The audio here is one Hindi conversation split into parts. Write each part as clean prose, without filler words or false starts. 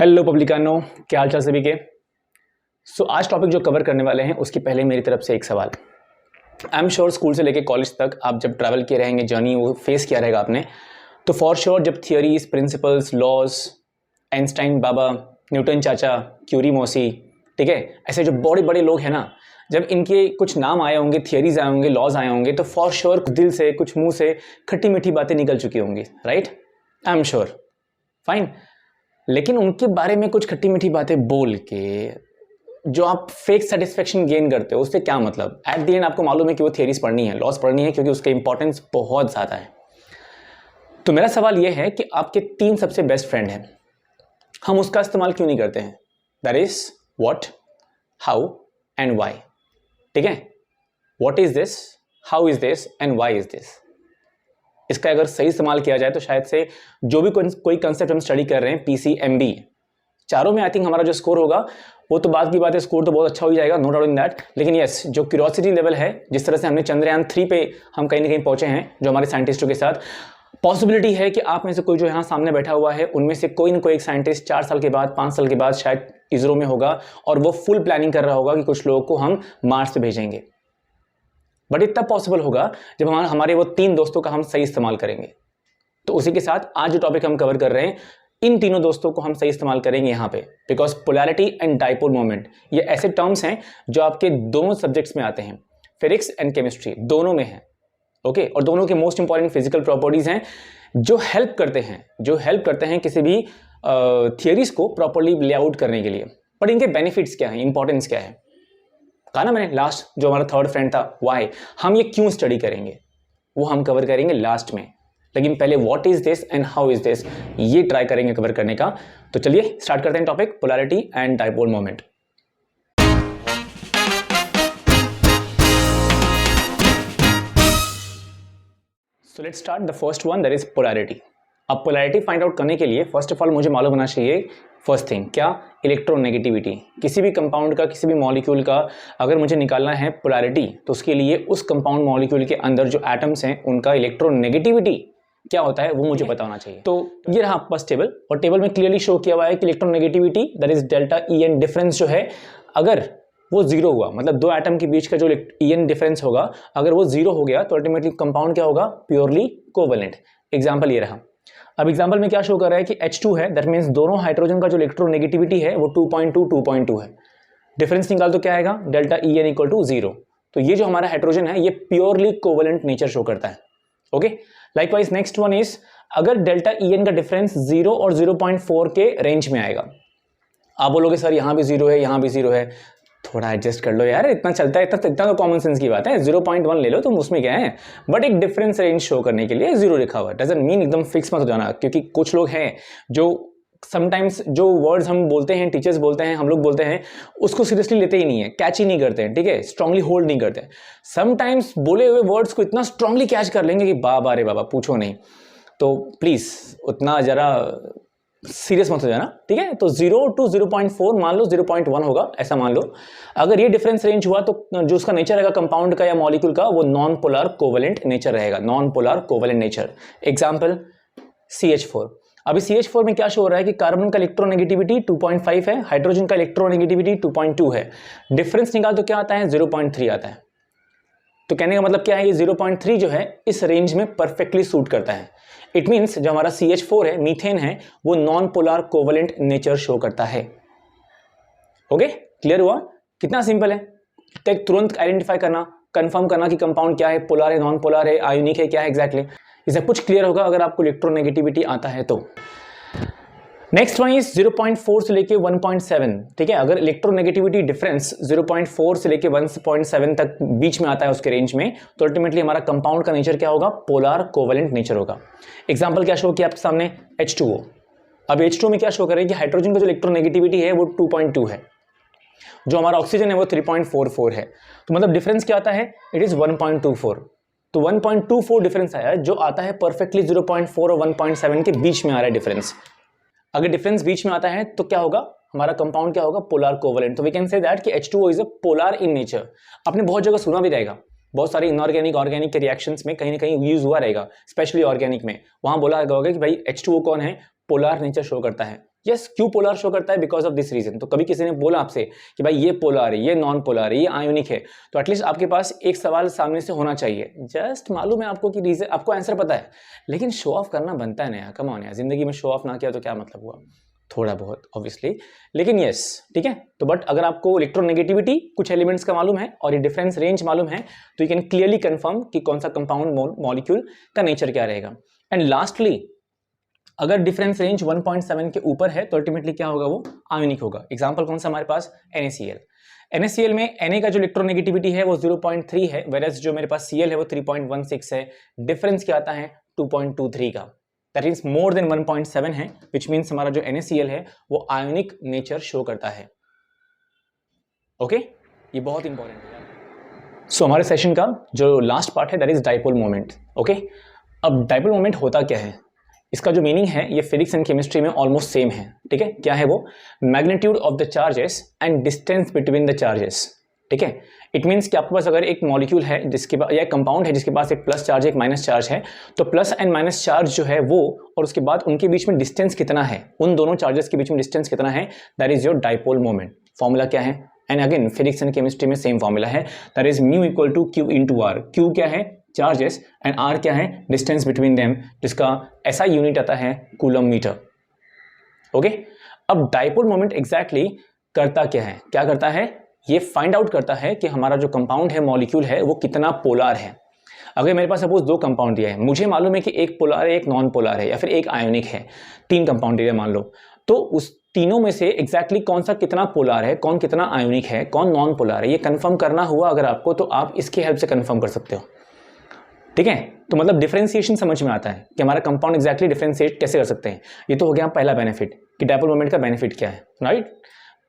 हेलो पब्लिकानो, क्या हाल चाल सभी के। आज टॉपिक जो कवर करने वाले हैं उसकी पहले मेरी तरफ से एक सवाल। आई एम श्योर स्कूल से लेके कॉलेज तक आप जब ट्रैवल किए रहेंगे, जर्नी वो फेस किया रहेगा आपने, तो फॉर श्योर जब थियरीज, प्रिंसिपल्स, लॉज, आइंस्टाइन बाबा, न्यूटन चाचा, क्यूरी मौसी, ठीक है, ऐसे जो बड़े बड़े लोग हैं ना, जब इनके कुछ नाम आए होंगे, थियरीज आए होंगे, लॉज आए होंगे, तो फॉर श्योर कुछ दिल से, कुछ मुंह से खट्टी मीठी बातें निकल चुकी होंगी, right. I am sure, fine. लेकिन उनके बारे में कुछ खट्टी मीठी बातें बोल के जो आप फेक सेटिस्फेक्शन गेन करते हो, उससे क्या मतलब। एट द एंड आपको मालूम है कि वो थियरीज पढ़नी है, लॉस पढ़नी है, क्योंकि उसका इंपॉर्टेंस बहुत ज़्यादा है। तो मेरा सवाल ये है कि आपके 3 सबसे बेस्ट फ्रेंड हैं, हम उसका इस्तेमाल क्यों नहीं करते हैं। That is what, how and why. ठीक है, what is this, how is this and why is this. इसका अगर सही इस्तेमाल किया जाए तो शायद से जो भी कोई कंसेप्ट हम स्टडी कर रहे हैं, PCMB, चारों में आई थिंक हमारा जो स्कोर होगा वो तो बात की बात है, स्कोर तो बहुत अच्छा हो जाएगा, नो डाउट इन दैट। लेकिन यस, जो क्यूरियोसिटी लेवल है, जिस तरह से हमने चंद्रयान 3 पे हम कहीं ना कहीं पहुंचे हैं जो हमारे साइंटिस्टों के साथ, पॉसिबिलिटी है कि आप में से कोई जो यहाँ सामने बैठा हुआ है उनमें से कोई ना कोई एक साइंटिस्ट 4 साल के बाद, 5 साल के बाद शायद इसरो में होगा और वो फुल प्लानिंग कर रहा होगा कि कुछ लोगों को हम मार्स पे भेजेंगे। बट इतना पॉसिबल होगा जब हमारे वो 3 दोस्तों का हम सही इस्तेमाल करेंगे। तो उसी के साथ आज जो टॉपिक हम कवर कर रहे हैं, इन तीनों दोस्तों को हम सही इस्तेमाल करेंगे यहाँ पे, because polarity and dipole moment ये ऐसे टर्म्स हैं जो आपके दोनों सब्जेक्ट्स में आते हैं, फिजिक्स एंड केमिस्ट्री दोनों में हैं, ओके। और दोनों के मोस्ट इंपॉर्टेंट फिजिकल प्रॉपर्टीज हैं जो हेल्प करते हैं किसी भी थियरीज को प्रॉपरली लेआउट करने के लिए। बट इनके बेनिफिट्स क्या हैं, इंपॉर्टेंस क्या है, कहा ना मैंने लास्ट जो हमारा थर्ड फ्रेंड था, वाई, हम ये क्यों स्टडी करेंगे, वो हम कवर करेंगे लास्ट में। लेकिन पहले what is this and how is this, ये ट्राई करेंगे कवर करने का। तो चलिए स्टार्ट करते हैं topic, polarity and dipole moment. So let's start the first one, that is polarity. अब पोलैरिटी फाइंड आउट करने के लिए फर्स्ट ऑफ ऑल मुझे मालूम होना चाहिए फर्स्ट थिंग, क्या, इलेक्ट्रोनेगेटिविटी। किसी भी कंपाउंड का, किसी भी मॉलिक्यूल का अगर मुझे निकालना है पोलैरिटी, तो उसके लिए उस कंपाउंड मॉलिक्यूल के अंदर जो एटम्स हैं उनका इलेक्ट्रोनेगेटिविटी क्या होता है वो मुझे पता होना चाहिए। तो ये रहा आपके पास टेबल, और टेबल में क्लियरली शो किया हुआ है कि electronegativity that is delta EN difference जो है, अगर वो 0 हुआ, मतलब 2 एटम के बीच का जो EN डिफरेंस होगा, अगर वो 0 हो गया तो अल्टीमेटली कंपाउंड क्या होगा, प्योरली कोवेलेंट। एग्जाम्पल ये रहा। अब एग्जाम्पल में क्या शो कर रहा है कि H2 है, दैट मीन्स दोनों हाइड्रोजन का जो इलेक्ट्रोनेगेटिविटी है वो 2.2 है। डिफरेंस निकाल तो क्या आएगा, डेल्टा EN इक्वल टू 0। तो ये जो हमारा हाइड्रोजन है ये प्योरली कोवेलेंट नेचर शो करता है, okay. Likewise next one is, अगर डेल्टा EN का डिफरेंस 0 और 0.4 के रेंज में आएगा, आप बोलोगे सर यहाँ भी 0 है, यहाँ भी 0 है, थोड़ा एडजस्ट कर लो यार, इतना चलता है, इतना तो कॉमन सेंस की बात है, 0.1 ले लो तुम, उसमें क्या है। बट एक डिफरेंस रेंज शो करने के लिए 0 लिखा हुआ है, डजंट मीन एकदम फिक्स मत हो जाना, क्योंकि कुछ लोग हैं जो समटाइम्स जो वर्ड्स हम बोलते हैं, टीचर्स बोलते हैं, हम लोग बोलते हैं, उसको सीरियसली लेते ही नहीं है, कैच ही नहीं करते हैं, ठीक है, स्ट्रांगली होल्ड नहीं करते। समटाइम्स बोले हुए वर्ड्स को इतना स्ट्रांगली कैच कर लेंगे कि बाबा रे बाबा पूछो नहीं। तो प्लीज उतना जरा सीरियस मत हो जाना, ठीक है। तो 0 to 0.4 मान लो, 0.1 होगा ऐसा मान लो। अगर ये डिफरेंस रेंज हुआ तो जो उसका नेचर रहेगा कंपाउंड का या मॉलिक्यूल का, वो नॉन पोलर कोवेलेंट नेचर रहेगा, non polar covalent nature. Example CH4। अभी CH4 में क्या शो हो रहा है कि कार्बन का इलेक्ट्रोनेगेटिविटी 2.5 है, हाइड्रोजन का इलेक्ट्रोनेगेटिविटी 2.2 है। डिफरेंस निकाल तो क्या आता है, 0.3 आता है। तो कहने का मतलब क्या है, ये 0.3 जो है इस रेंज में परफेक्टली सूट करता है। इट मीन्स जो हमारा CH4 है, मीथेन है, वो non polar covalent nature show करता है। ओके, क्लियर हुआ, कितना सिंपल है। तो तुरंत आइडेंटिफाई करना, कंफर्म करना कि कंपाउंड क्या है, पोलर है, नॉन पोलर है, आयोनिक है, क्या है एग्जैक्टली, ये सब कुछ क्लियर होगा अगर आपको इलेक्ट्रोनेगेटिविटी आता है तो। नेक्स्ट वन इज 0.4 से लेके 1.7, ठीक है। अगर इलेक्ट्रोनेगेटिविटी डिफरेंस 0.4 से लेके 1.7 तक बीच में आता है उसके रेंज में, तो अल्टीमेटली हमारा कंपाउंड का नेचर क्या होगा, पोलर कोवेलेंट नेचर होगा। एग्जांपल क्या शो किया आपके सामने, H2O। अब H2O में क्या शो करें कि हाइड्रोजन का जो इलेक्ट्रोनेगेटिविटी है वो 2.2 है, जो हमारा ऑक्सीजन है वो 3.44 है। तो मतलब डिफरेंस क्या आता है, इट इज 1.24। तो 1.24 डिफरेंस आया, जो आता है परफेक्टली 0.4 और 1.7 के बीच में आ रहा है डिफरेंस। अगर डिफरेंस बीच में आता है तो क्या होगा, हमारा कंपाउंड क्या होगा, पोलर कोवेलेंट। तो वी कैन से दैट कि H2O is a polar in nature. आपने बहुत जगह सुना भी रहेगा, बहुत सारे इनऑर्गेनिक ऑर्गेनिक के रिएक्शंस में कहीं ना कहीं यूज हुआ रहेगा, स्पेशली ऑर्गेनिक में। वहां बोला होगा कि भाई H2O कौन है, पोलर नेचर शो करता है। यस, क्यों पोलर शो करता है? Because of this reason. तो कभी किसी ने बोला आपसे कि भाई ये पोलर है, ये नॉन पोलर है, ये आयोनिक है, तो एटलीस्ट आपके पास एक सवाल सामने से होना चाहिए। जस्ट मालूम है आपको कि रीजन, आपको आंसर पता है, लेकिन शो ऑफ करना बनता है ना यार, कम ऑन यार, जिंदगी में शो ऑफ ना किया तो क्या मतलब हुआ? थोड़ा बहुत ऑब्वियसली, लेकिन यस, ठीक है। तो बट अगर आपको इलेक्ट्रोनेगेटिविटी कुछ एलिमेंट्स का मालूम है और ये डिफरेंस रेंज मालूम है, तो यू कैन क्लियरली कंफर्म कि कौन सा कंपाउंड मॉलिक्यूल का नेचर क्या रहेगा। एंड लास्टली, अगर डिफरेंस रेंज 1.7 के ऊपर है तो अल्टीमेटली क्या होगा? वो आयोनिक होगा। एग्जांपल कौन सा हमारे पास? NaCl। NaCl में Na का जो इलेक्ट्रोनेगेटिविटी है वो 0.3 है, वेरस जो मेरे पास Cl है वो 3.16 है। डिफरेंस क्या आता है? 2.23 का। दैट मींस मोर देन 1.7 है, विच मींस हमारा जो NaCl है वो आयोनिक नेचर शो करता है। ओके, ये बहुत इंपॉर्टेंट है। सो हमारे सेशन का जो लास्ट पार्ट है that is dipole moment. Okay, अब डाइपोल मोमेंट होता क्या है? इसका जो मीनिंग है ये फिजिक्स एंड केमिस्ट्री में ऑलमोस्ट सेम है, ठीक है। क्या है वो? Magnitude of the charges and distance between the charges, ठीक है। इट मीन्स कि आपके पास अगर एक मॉलिक्यूल है जिसके पास, या कंपाउंड है जिसके पास एक प्लस चार्ज एक माइनस चार्ज है, तो प्लस एंड माइनस चार्ज जो है वो, और उसके बाद उनके बीच में डिस्टेंस कितना है, उन दोनों चार्जेस के बीच में डिस्टेंस कितना है, that is your dipole moment. Formula क्या है? And again physics and chemistry में सेम फॉर्मूला है, that is mu equal to q into r. Q क्या है? चार्जेस, एंड आर क्या है? डिस्टेंस बिटवीन देम, जिसका ऐसा यूनिट आता है कूलम मीटर। ओके, अब डाइपोल मोमेंट एग्जैक्टली करता क्या है? क्या करता है? ये फाइंड आउट करता है कि हमारा जो कंपाउंड है, मॉलिक्यूल है, वो कितना पोलर है। अगर मेरे पास सपोज दो कंपाउंड दिया है, मुझे मालूम है कि एक पोलर है, एक नॉन पोलर है, या फिर एक आयोनिक है, तीन कंपाउंड दिया मान लो, तो उस तीनों में से एग्जैक्टली कौन सा कितना पोलर है, कौन कितना आयोनिक है, कौन नॉन पोलर है, ये कंफर्म करना हुआ अगर आपको, तो आप इसकी हेल्प से कंफर्म कर सकते हो, ठीक है। तो मतलब डिफरेंशिएशन समझ में आता है कि हमारा कंपाउंड एग्जैक्टली डिफरेंशिएट कैसे कर सकते हैं। ये तो हो गया पहला बेनिफिट कि डाइपोल मोमेंट का बेनिफिट क्या है, राइट।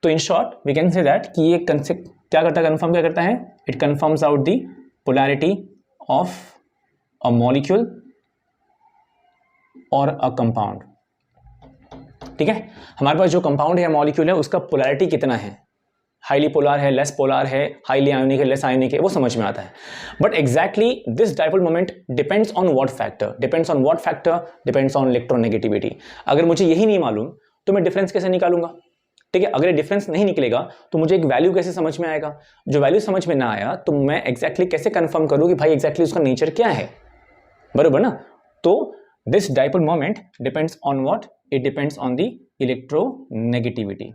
तो in short we can say that कि ये कंसेप्ट क्या करता है, कंफर्म क्या करता है? It confirms out the polarity of a molecule और अ कंपाउंड, ठीक है। हमारे पास जो कंपाउंड है, मॉलिक्यूल है, उसका पोलैरिटी कितना है, हाईली पोलर है, लेस पोलर है, हाईली आयोनिक है, लेस आयोनिक है, वो समझ में आता है। But exactly this dipole moment depends on what factor? Depends on what factor? Depends on electronegativity. अगर मुझे यही नहीं मालूम तो मैं डिफरेंस कैसे निकालूंगा, ठीक है। अगर ये डिफरेंस नहीं निकलेगा तो मुझे एक वैल्यू कैसे समझ में आएगा? जो वैल्यू समझ में ना आया तो मैं एग्जैक्टली कैसे कंफर्म करूं कि भाई एग्जैक्टली उसका नेचर क्या है, बरोबर ना। तो this dipole moment depends on what? It depends on the electronegativity.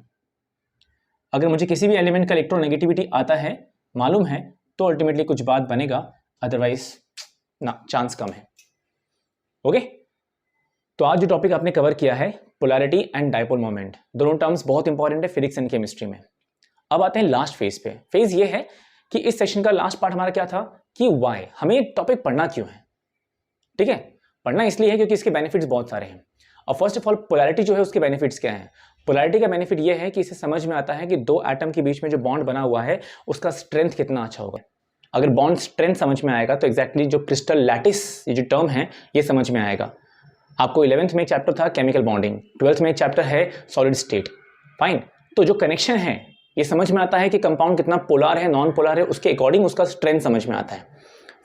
अगर मुझे किसी भी एलिमेंट का इलेक्ट्रोनेगेटिविटी आता है, मालूम है, तो अल्टीमेटली कुछ बात बनेगा, अदरवाइज ना, चांस कम है। ओके, तो आज जो टॉपिक आपने कवर किया है पोलैरिटी एंड डाइपोल मोमेंट, दोनों टर्म्स बहुत इंपॉर्टेंट है फिजिक्स एंड केमिस्ट्री में। अब आते हैं लास्ट फेज पे। फेज ये है कि इस सेशन का लास्ट पार्ट हमारा क्या था कि व्हाई, हमें टॉपिक पढ़ना क्यों है, ठीक है। पढ़ना इसलिए है क्योंकि इसके बेनिफिट्स बहुत सारे हैं। और फर्स्ट ऑफ ऑल पोलैरिटी जो है उसके बेनिफिट्स क्या हैं? पोलैरिटी का बेनिफिट ये है कि इसे समझ में आता है कि दो एटम के बीच में जो बॉन्ड बना हुआ है उसका स्ट्रेंथ कितना अच्छा होगा। अगर बॉन्ड स्ट्रेंथ समझ में आएगा तो एग्जैक्टली जो क्रिस्टल लैटिस ये जो टर्म है ये समझ में आएगा। आपको 11th में चैप्टर था केमिकल बॉन्डिंग, 12th में चैप्टर है सॉलिड स्टेट, फाइन। तो जो कनेक्शन है ये समझ में आता है कि कंपाउंड कितना पोलर है, नॉन पोलर है, उसके अकॉर्डिंग उसका स्ट्रेंथ समझ में आता है,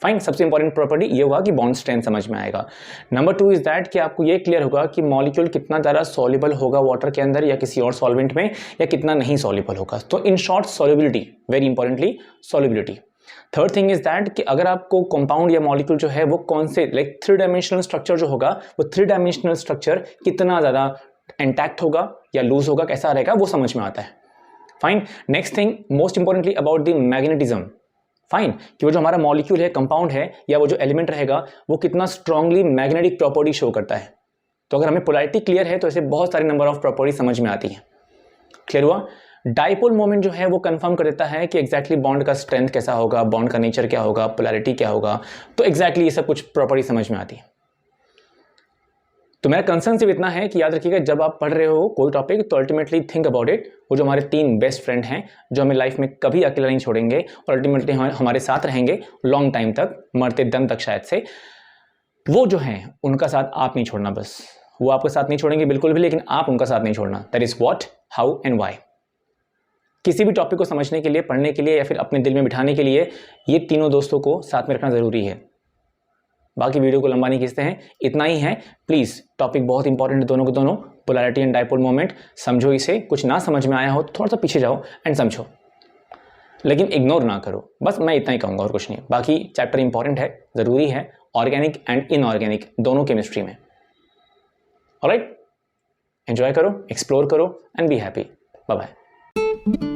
फाइन। सबसे इंपॉर्टेंट प्रॉपर्टी ये हुआ कि बॉन्ड स्ट्रेंथ समझ में आएगा। नंबर 2 इज दैट कि आपको ये क्लियर होगा कि मॉलिक्यूल कितना ज़्यादा सॉल्युबल होगा वाटर के अंदर या किसी और सॉल्वेंट में, या कितना नहीं सॉल्युबल होगा। तो in short solubility, very importantly solubility. Third thing is that कि अगर आपको कंपाउंड या मॉलिक्यूल जो है वो कौन से लाइक 3 डायमेंशनल स्ट्रक्चर जो होगा, वो 3 डायमेंशनल स्ट्रक्चर कितना ज़्यादा इंटैक्ट होगा या लूज होगा, कैसा रहेगा, वो समझ में आता है, fine. Next thing most importantly about the magnetism, fine, कि वो जो हमारा मॉलिक्यूल है, कंपाउंड है, या वो जो एलिमेंट रहेगा वो कितना स्ट्रांगली मैग्नेटिक प्रॉपर्टी शो करता है। तो अगर हमें पोलैरिटी क्लियर है तो ऐसे बहुत सारे नंबर ऑफ प्रॉपर्टी समझ में आती है। क्लियर हुआ? डाइपोल मोमेंट जो है वो कंफर्म कर देता है कि एग्जैक्टली बॉन्ड का स्ट्रेंथ कैसा होगा, बॉन्ड का नेचर क्या होगा, पोलैरिटी क्या होगा, तो एग्जैक्टली ये सब कुछ प्रॉपर्टी समझ में आती है। तो मेरा कंसर्न सिर्फ इतना है कि याद रखिएगा जब आप पढ़ रहे हो कोई टॉपिक तो अल्टीमेटली थिंक अबाउट इट। वो जो हमारे 3 बेस्ट फ्रेंड हैं जो हमें लाइफ में कभी अकेला नहीं छोड़ेंगे और अल्टीमेटली हमारे साथ रहेंगे लॉन्ग टाइम तक, मरते दम तक शायद से, वो जो हैं उनका साथ आप नहीं छोड़ना। बस वो आपका साथ नहीं छोड़ेंगे बिल्कुल भी, लेकिन आप उनका साथ नहीं छोड़ना। That is what, how and why. किसी भी टॉपिक को समझने के लिए, पढ़ने के लिए या फिर अपने दिल में बिठाने के लिए ये तीनों दोस्तों को साथ में रखना ज़रूरी है। बाकी वीडियो को लंबा नहीं खींचते हैं, इतना ही है। प्लीज़ टॉपिक बहुत इंपॉर्टेंट है दोनों को दोनों, पोलैरिटी एंड डाइपोल मोमेंट, समझो इसे, कुछ ना समझ में आया हो तो थोड़ा सा पीछे जाओ एंड समझो, लेकिन इग्नोर ना करो। बस मैं इतना ही कहूँगा और कुछ नहीं। बाकी चैप्टर इंपॉर्टेंट है, ज़रूरी है, ऑर्गेनिक एंड इनऑर्गेनिक दोनों केमिस्ट्री में। ऑलराइट, एंजॉय करो, एक्सप्लोर करो and be happy. Bye bye.